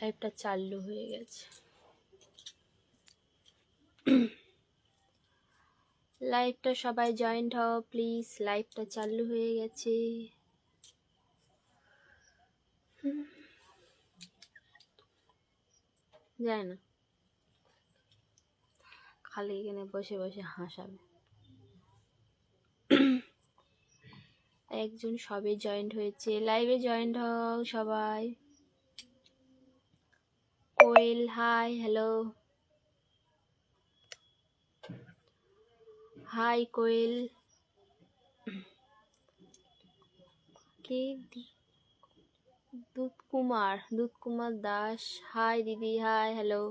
লাইভটা চালু হয়ে গেছে। লাইভটা সবাই জয়েন্ট হও প্লিজ, লাইভটা চালু হয়ে গেছে। যায় না, খালি এখানে বসে বসে হাসাবে। একজন সবে জয়েন্ট হয়েছে, লাইভে জয়েন্ট হও সবাই। কোয়েল হাই, হ্যালো, হাই কোয়েল। কে? দুধ কুমার দাস, হাই দিদি, হাই, হ্যালো।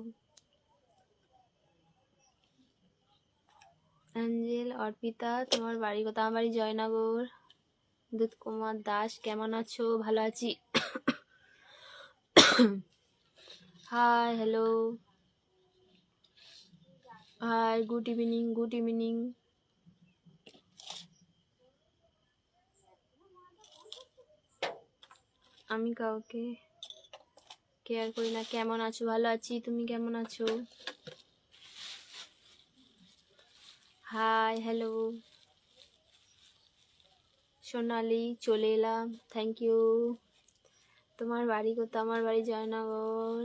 অ্যাঞ্জেল অর্পিতা, তোমার বাড়ি কোথায়? আমার বাড়ি জয়নগর। দুধ কুমার দাস, কেমন আছো? ভালো আছি। Hi, hello, hi, good evening, good evening. আমি কাউকে কেয়ার করি না। কেমন আছো? ভালো আছি, তুমি কেমন আছো? High, hello. সোনালি, চলে এলাম, থ্যাংক ইউ। তোমার বাড়ি কোথায়? আমার বাড়ি জয়নগর।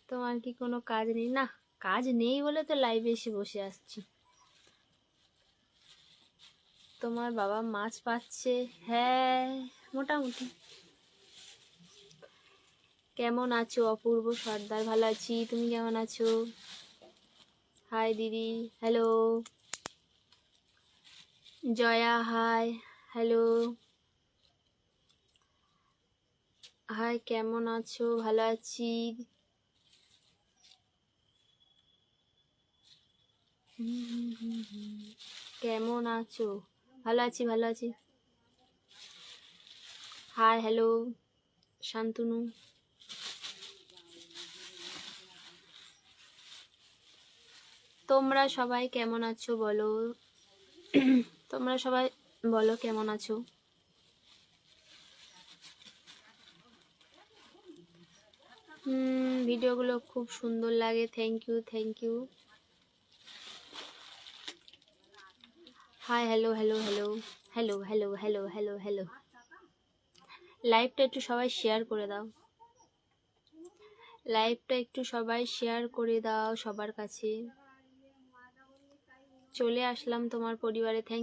তোমার কি কোনো কাজ নেই? না, কাজ নেই বলে তো লাইভে এসে বসে আসছি। তোমার বাবা মাছ পাচ্ছে? হ্যাঁ, মোটামুটি। কেমন আছো? অপূর্ব সর্দার, ভালো আছি, তুমি কেমন আছো? হাই দিদি, hello. Jaya, hi, hello, hi, কেমন আছো? ভালো আছি। কেমন আছো? ভালো আছি, ভালো আছি। Hi, hello, Shantanu. তোমরা সবাই কেমন আছো বলো? তোমরা সবাই বলো কেমন আছো? ভিডিওগুলো খুব সুন্দর লাগে, thank you, thank you. Hi, hello, hello, hello, hello, hello, hello, hello, hello. লাইভটা একটু সবাই শেয়ার করে দাও, লাইভটা একটু সবাই শেয়ার করে দাও সবার কাছে। চলে আসলাম তোমার পরিবারে, থ্যাংক